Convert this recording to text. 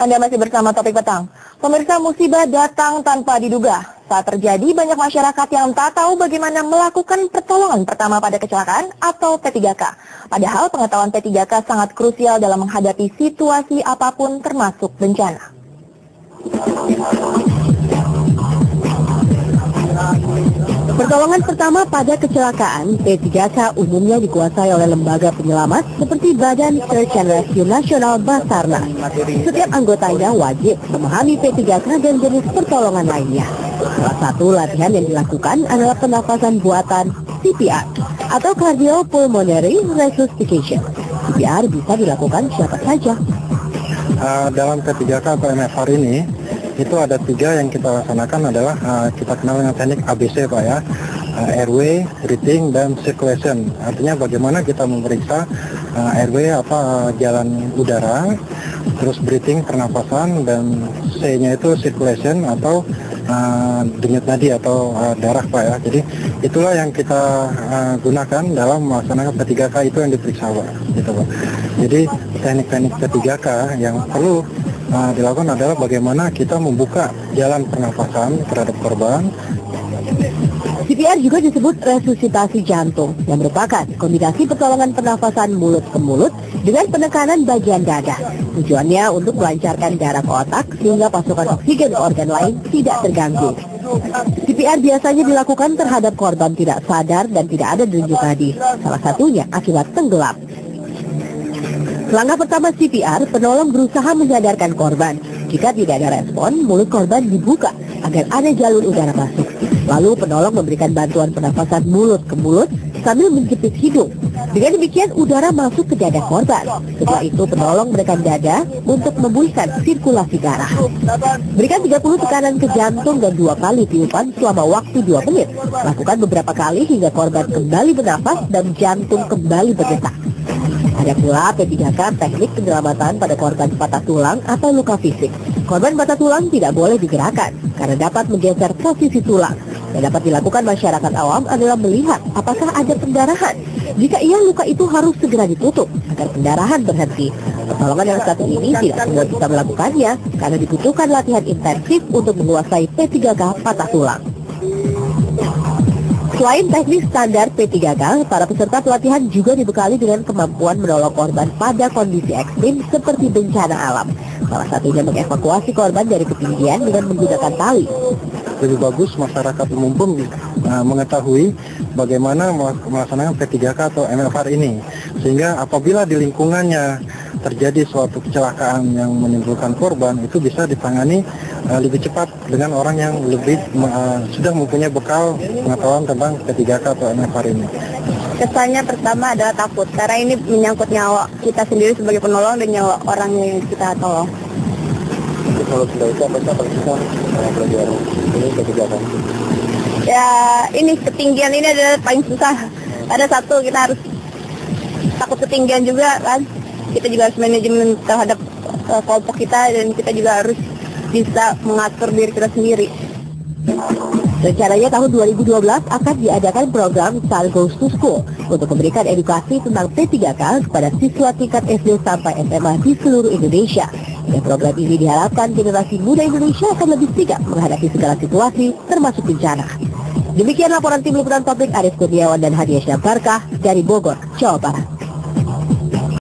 Anda masih bersama Topik Petang. Pemirsa, musibah datang tanpa diduga. Saat terjadi, banyak masyarakat yang tak tahu bagaimana melakukan pertolongan pertama pada kecelakaan atau P3K. Padahal pengetahuan P3K sangat krusial dalam menghadapi situasi apapun termasuk bencana. Pertolongan pertama pada kecelakaan, P3K umumnya dikuasai oleh lembaga penyelamat seperti Badan Search and Rescue Nasional Basarnas. Setiap anggotanya wajib memahami P3K dan jenis pertolongan lainnya. Salah satu latihan yang dilakukan adalah pernafasan buatan CPR atau Cardiopulmonary Resuscitation. CPR bisa dilakukan siapa saja. Dalam P3K atau MFR ini, itu ada 3 yang kita laksanakan adalah kita kenal dengan teknik ABC Pak ya, airway, breathing, dan circulation. Artinya bagaimana kita memeriksa airway jalan udara, terus breathing pernapasan, dan C-nya itu circulation atau denyut nadi atau darah Pak ya. Jadi itulah yang kita gunakan dalam melaksanakan P3K itu yang diperiksa Pak, gitu Pak. Jadi teknik-teknik P3K yang perlu dilakukan adalah bagaimana kita membuka jalan pernafasan terhadap korban. CPR juga disebut resusitasi jantung, yang merupakan kombinasi pertolongan pernafasan mulut ke mulut dengan penekanan bagian dada. Tujuannya untuk melancarkan darah ke otak sehingga pasokan oksigen ke organ lain tidak terganggu. CPR biasanya dilakukan terhadap korban tidak sadar dan tidak ada denyut nadi, salah satunya akibat tenggelam. Langkah pertama CPR, penolong berusaha menyadarkan korban. Jika tidak ada respon, mulut korban dibuka agar ada jalur udara masuk. Lalu penolong memberikan bantuan pernafasan mulut ke mulut sambil menjepit hidung. Dengan demikian udara masuk ke dada korban. Setelah itu penolong menekan dada untuk memulihkan sirkulasi darah. Berikan 30 tekanan ke jantung dan 2 kali tiupan selama waktu 2 menit. Lakukan beberapa kali hingga korban kembali bernafas dan jantung kembali berdetak. Ada pula P3K teknik penyelamatan pada korban patah tulang atau luka fisik. Korban patah tulang tidak boleh digerakkan karena dapat menggeser posisi tulang. Yang dapat dilakukan masyarakat awam adalah melihat apakah ada pendarahan. Jika iya, luka itu harus segera ditutup agar pendarahan berhenti. Pertolongan yang satu ini tidak semua bisa melakukannya karena dibutuhkan latihan intensif untuk menguasai P3K patah tulang. Selain teknik standar P3K, para peserta pelatihan juga dibekali dengan kemampuan menolong korban pada kondisi ekstrim seperti bencana alam. Salah satunya mengevakuasi korban dari ketinggian dengan menggunakan tali. Lebih bagus masyarakat umum pun mengetahui bagaimana melaksanakan P3K atau MFR ini. Sehingga apabila di lingkungannya terjadi suatu kecelakaan yang menimbulkan korban, itu bisa ditangani lebih cepat dengan orang yang lebih sudah mempunyai bekal pengetahuan tentang P3K atau MFR ini. Kesannya pertama adalah takut, karena ini menyangkut nyawa kita sendiri sebagai penolong dan nyawa orang yang kita tolong. Kalau sudah itu apa sih paling susah belajar ini P3K? Ya, ini ketinggian ini adalah paling susah. Ada satu, kita harus takut ketinggian juga kan. Kita juga harus manajemen terhadap kelompok kita dan kita juga harus bisa mengatur diri kita sendiri. Rencananya tahun 2012 akan diadakan program Child Goes to School untuk memberikan edukasi tentang P3K kepada siswa tingkat SD sampai SMA di seluruh Indonesia. Dan program ini diharapkan generasi muda Indonesia akan lebih sigap menghadapi segala situasi termasuk bencana. Demikian laporan tim liputan Topik, Arif Kurniawan dan Hadiah Syambarkah dari Bogor, Jawa Barat.